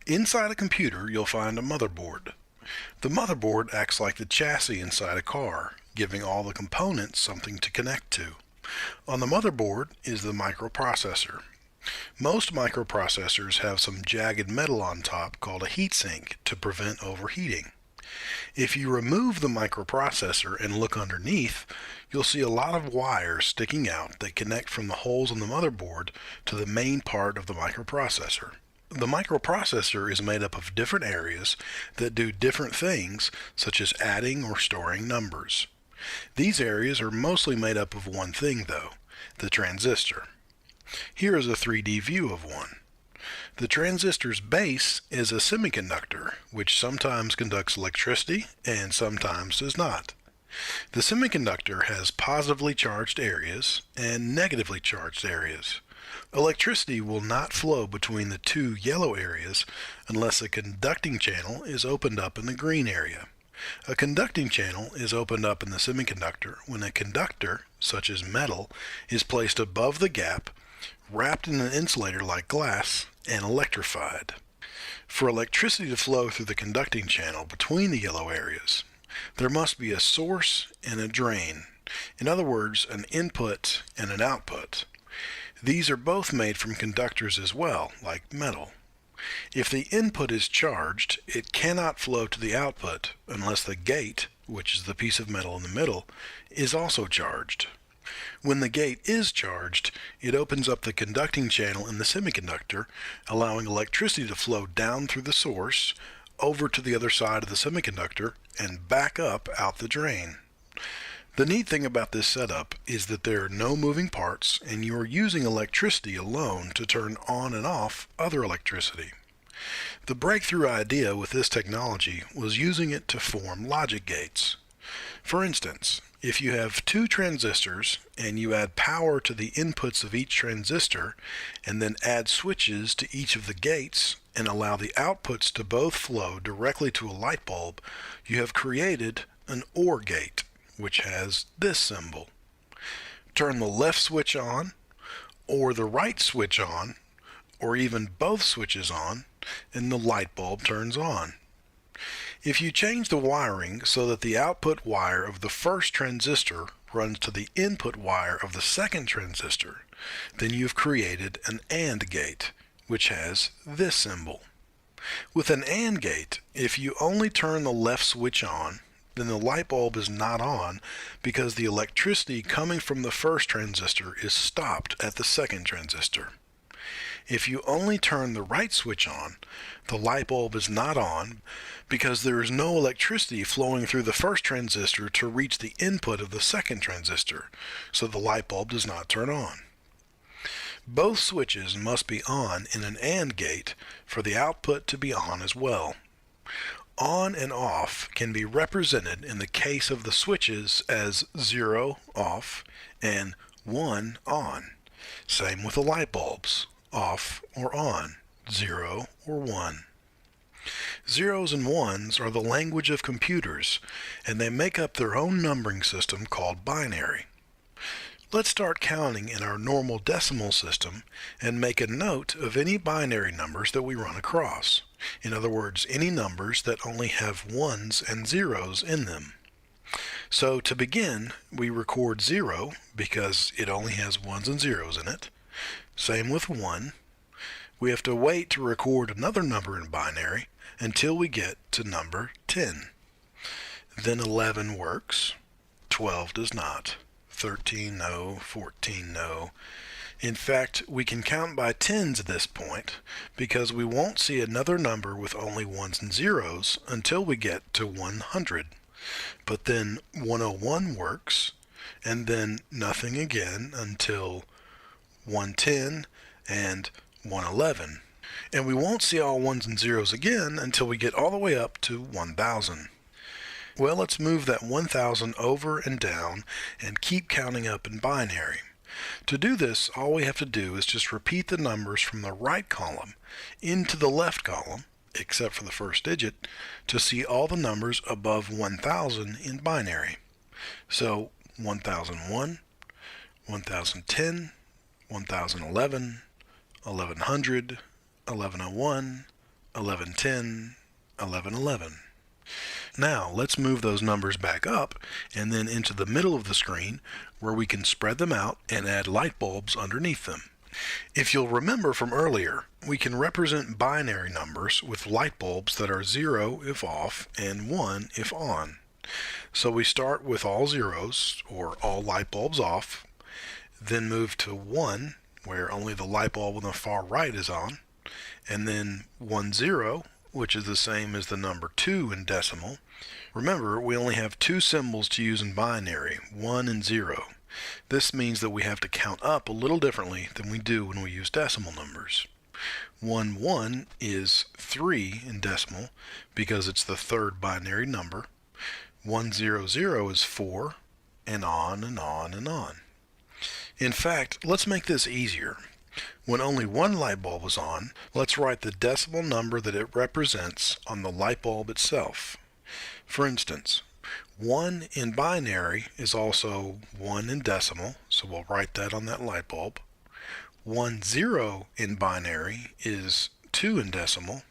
Inside a computer, you'll find a motherboard. The motherboard acts like the chassis inside a car, giving all the components something to connect to. On the motherboard is the microprocessor. Most microprocessors have some jagged metal on top called a heatsink to prevent overheating. If you remove the microprocessor and look underneath, you'll see a lot of wires sticking out that connect from the holes in the motherboard to the main part of the microprocessor. The microprocessor is made up of different areas that do different things, such as adding or storing numbers. These areas are mostly made up of one thing, though, the transistor. Here is a 3D view of one. The transistor's base is a semiconductor, which sometimes conducts electricity and sometimes does not. The semiconductor has positively charged areas and negatively charged areas. Electricity will not flow between the two yellow areas unless a conducting channel is opened up in the green area. A conducting channel is opened up in the semiconductor when a conductor, such as metal, is placed above the gap, wrapped in an insulator like glass, and electrified. For electricity to flow through the conducting channel between the yellow areas, there must be a source and a drain. In other words, an input and an output. These are both made from conductors as well, like metal. If the input is charged, it cannot flow to the output unless the gate, which is the piece of metal in the middle, is also charged. When the gate is charged, it opens up the conducting channel in the semiconductor, allowing electricity to flow down through the source, over to the other side of the semiconductor, and back up out the drain. The neat thing about this setup is that there are no moving parts, and you are using electricity alone to turn on and off other electricity. The breakthrough idea with this technology was using it to form logic gates. For instance, if you have two transistors and you add power to the inputs of each transistor and then add switches to each of the gates and allow the outputs to both flow directly to a light bulb, you have created an OR gate, which has this symbol. Turn the left switch on, or the right switch on, or even both switches on, and the light bulb turns on. If you change the wiring so that the output wire of the first transistor runs to the input wire of the second transistor, then you've created an AND gate, which has this symbol. With an AND gate, if you only turn the left switch on, then the light bulb is not on because the electricity coming from the first transistor is stopped at the second transistor. If you only turn the right switch on, the light bulb is not on because there is no electricity flowing through the first transistor to reach the input of the second transistor, so the light bulb does not turn on. Both switches must be on in an AND gate for the output to be on as well. On and off can be represented in the case of the switches as 0 off and 1 on. Same with the light bulbs, off or on, 0 or 1. Zeros and ones are the language of computers, and they make up their own numbering system called binary. Let's start counting in our normal decimal system and make a note of any binary numbers that we run across. In other words, any numbers that only have ones and zeros in them. So to begin, we record 0 because it only has ones and zeros in it. Same with 1. We have to wait to record another number in binary until we get to number 10. Then 11 works, 12 does not, 13 no, 14 no. In fact, we can count by tens at this point because we won't see another number with only ones and zeros until we get to 100. But then 101 works, and then nothing again until 110 and 111. And we won't see all ones and zeros again until we get all the way up to 1000. Well, let's move that 1000 over and down and keep counting up in binary. To do this, all we have to do is just repeat the numbers from the right column into the left column, except for the first digit, to see all the numbers above 1000 in binary. So 1001, 1010, 1011, 1100, 1101, 1110, 1111. Now let's move those numbers back up and then into the middle of the screen where we can spread them out and add light bulbs underneath them. If you'll remember from earlier, we can represent binary numbers with light bulbs that are 0 if off and 1 if on. So we start with all zeros, or all light bulbs off, then move to 1, where only the light bulb on the far right is on, and then 1 0, which is the same as the number 2 in decimal. Remember, we only have two symbols to use in binary, 1 and 0. This means that we have to count up a little differently than we do when we use decimal numbers. 1 1 is 3 in decimal because it's the third binary number. 1 0 0 is 4, and on and on and on. In fact, let's make this easier. When only one light bulb is on, let's write the decimal number that it represents on the light bulb itself. For instance, 1 in binary is also 1 in decimal, so we'll write that on that light bulb. 1 0 in binary is 2 in decimal.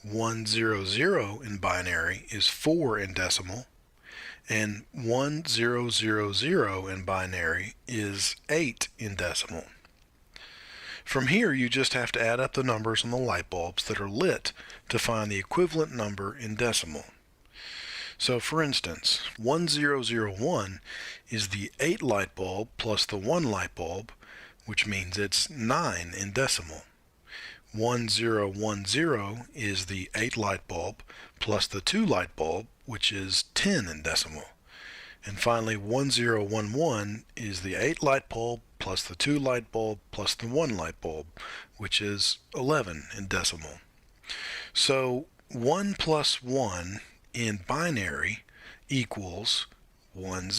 1 0 0 in binary is 4 in decimal. And 1 0 0 0 in binary is 8 in decimal. From here, you just have to add up the numbers on the light bulbs that are lit to find the equivalent number in decimal. So for instance, 1001 is the 8 light bulb plus the 1 light bulb, which means it's 9 in decimal. 1010 is the 8 light bulb plus the 2 light bulb, which is 10 in decimal. And finally, 1011 is the 8 light bulb plus the 2 light bulb plus the 1 light bulb, which is 11 in decimal. So 1 plus 1 in binary equals 10,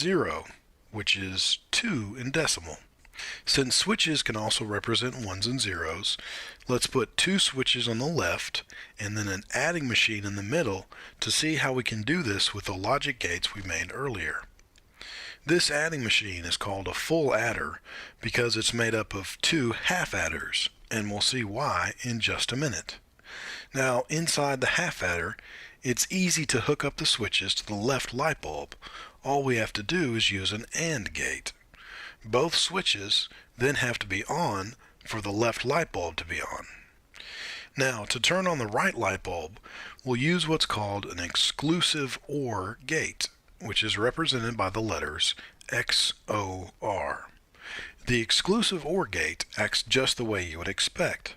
which is 2 in decimal. Since switches can also represent ones and zeros, let's put two switches on the left and then an adding machine in the middle to see how we can do this with the logic gates we made earlier. This adding machine is called a full adder because it's made up of two half adders, and we'll see why in just a minute. Now, inside the half adder, it's easy to hook up the switches to the left light bulb. All we have to do is use an AND gate. Both switches then have to be on for the left light bulb to be on. Now, to turn on the right light bulb, we'll use what's called an exclusive OR gate, which is represented by the letters XOR. The exclusive OR gate acts just the way you would expect.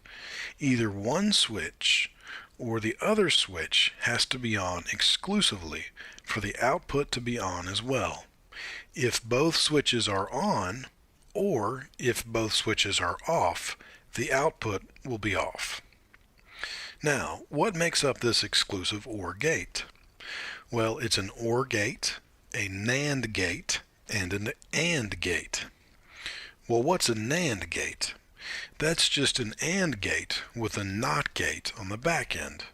Either one switch or the other switch has to be on exclusively for the output to be on as well. If both switches are on, or if both switches are off, the output will be off. Now, what makes up this exclusive OR gate? Well, it's an OR gate, a NAND gate, and an AND gate. Well, what's a NAND gate? That's just an AND gate with a NOT gate on the back end.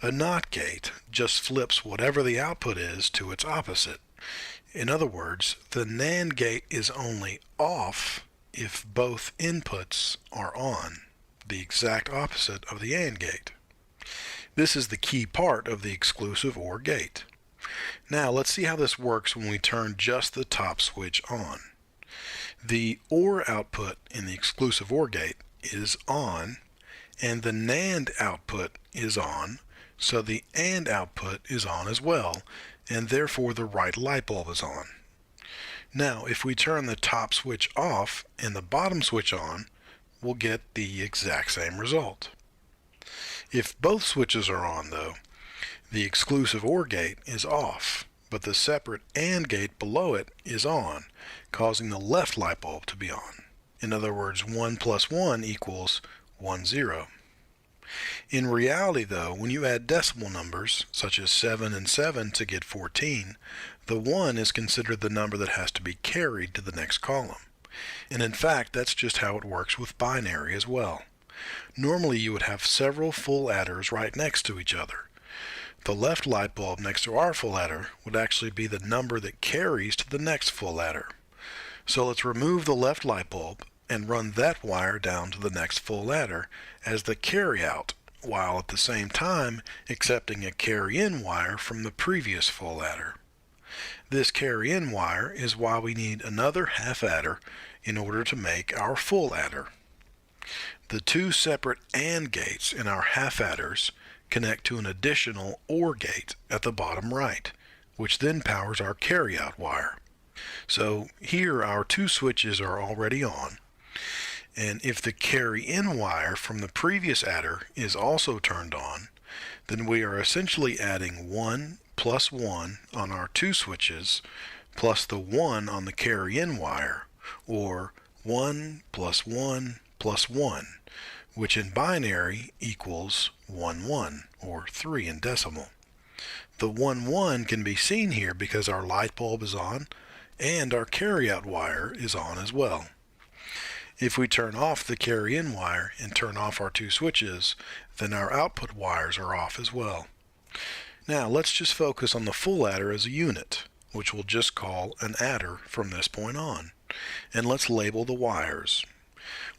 A NOT gate just flips whatever the output is to its opposite. In other words, the NAND gate is only off if both inputs are on, the exact opposite of the AND gate. This is the key part of the exclusive OR gate. Now let's see how this works when we turn just the top switch on. The OR output in the exclusive OR gate is on, and the NAND output is on, so the AND output is on as well, and therefore the right light bulb is on. Now, if we turn the top switch off and the bottom switch on, we'll get the exact same result. If both switches are on, though, the exclusive OR gate is off, but the separate AND gate below it is on, causing the left light bulb to be on. In other words, 1 plus 1 equals 10. In reality, though, when you add decimal numbers, such as 7 and 7 to get 14, the 1 is considered the number that has to be carried to the next column. And in fact, that's just how it works with binary as well. Normally, you would have several full adders right next to each other. The left light bulb next to our full adder would actually be the number that carries to the next full adder. So let's remove the left light bulb and run that wire down to the next full adder as the carryout while at the same time accepting a carry-in wire from the previous full adder. This carry-in wire is why we need another half adder in order to make our full adder. The two separate AND gates in our half adders connect to an additional OR gate at the bottom right, which then powers our carryout wire. So here our two switches are already on, and if the carry-in wire from the previous adder is also turned on, then we are essentially adding 1 plus 1 on our two switches plus the 1 on the carry-in wire, or 1 plus 1 plus 1, which in binary equals 1 1, or 3 in decimal. The 1 1 can be seen here because our light bulb is on and our carryout wire is on as well. If we turn off the carry-in wire and turn off our two switches, then our output wires are off as well. Now let's just focus on the full adder as a unit, which we'll just call an adder from this point on. And let's label the wires.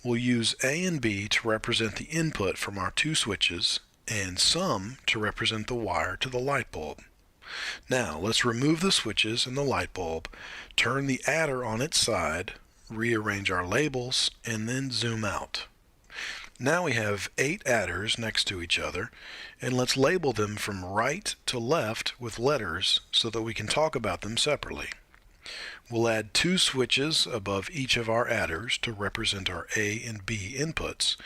We'll use A and B to represent the input from our two switches, and sum to represent the wire to the light bulb. Now let's remove the switches and the light bulb, turn the adder on its side, rearrange our labels, and then zoom out. Now we have 8 adders next to each other, and let's label them from right to left with letters so that we can talk about them separately. We'll add 2 switches above each of our adders to represent our A and B inputs,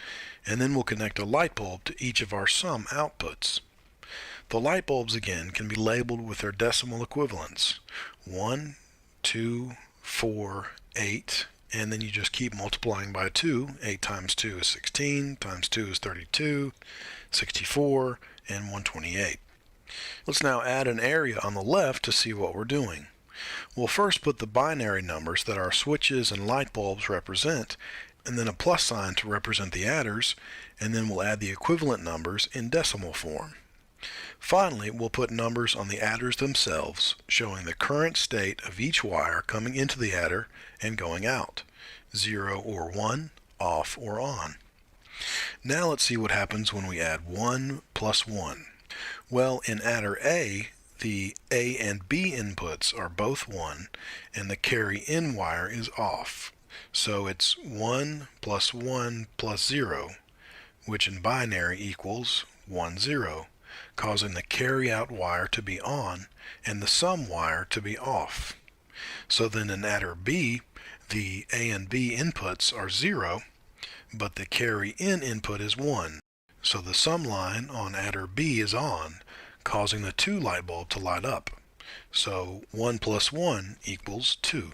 and then we'll connect a light bulb to each of our sum outputs. The light bulbs again can be labeled with their decimal equivalents: 1, 2, 4, 8, and then you just keep multiplying by 2. 8 times 2 is 16, times 2 is 32, 64, and 128. Let's now add an area on the left to see what we're doing. We'll first put the binary numbers that our switches and light bulbs represent, and then a plus sign to represent the adders, and then we'll add the equivalent numbers in decimal form. Finally, we'll put numbers on the adders themselves, showing the current state of each wire coming into the adder and going out: 0 or 1, off or on. Now let's see what happens when we add 1 plus 1. Well, in adder A, the A and B inputs are both 1, and the carry-in wire is off. So it's 1 plus 1 plus 0, which in binary equals 1 0, causing the carry-out wire to be on and the sum wire to be off. So then in adder B, the A and B inputs are 0, but the carry-in input is 1. So the sum line on adder B is on, causing the 2 light bulb to light up. So 1 plus 1 equals 2.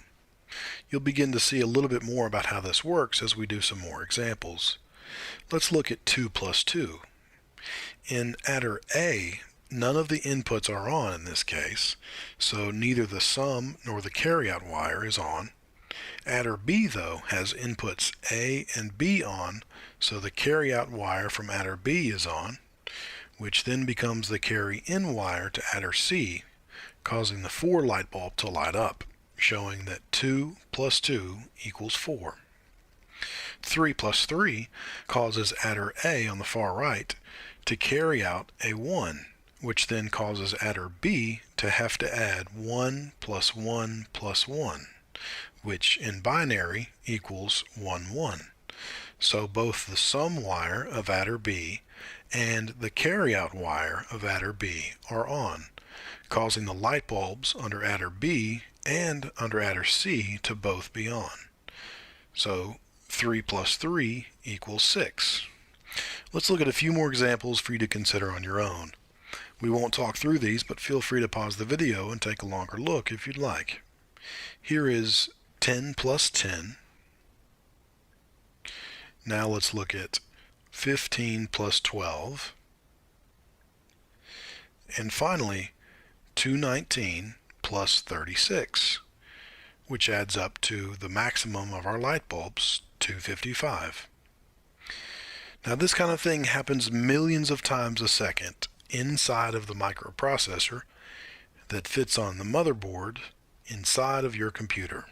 You'll begin to see a little bit more about how this works as we do some more examples. Let's look at 2 plus 2. In adder A, none of the inputs are on in this case, so neither the sum nor the carryout wire is on. Adder B, though, has inputs A and B on, so the carryout wire from adder B is on, which then becomes the carry-in wire to adder C, causing the 4 light bulb to light up, showing that 2 plus 2 equals 4. 3 plus 3 causes adder A on the far right to carry out a 1, which then causes adder B to have to add 1 plus 1 plus 1, which in binary equals 1 1. So both the sum wire of adder B and the carryout wire of adder B are on, causing the light bulbs under adder B and under adder C to both be on. So 3 plus 3 equals 6. Let's look at a few more examples for you to consider on your own. We won't talk through these, but feel free to pause the video and take a longer look if you'd like. Here is 10 plus 10. Now let's look at 15 plus 12. And finally, 219 plus 36, which adds up to the maximum of our light bulbs, 255. Now this kind of thing happens millions of times a second inside of the microprocessor that fits on the motherboard inside of your computer.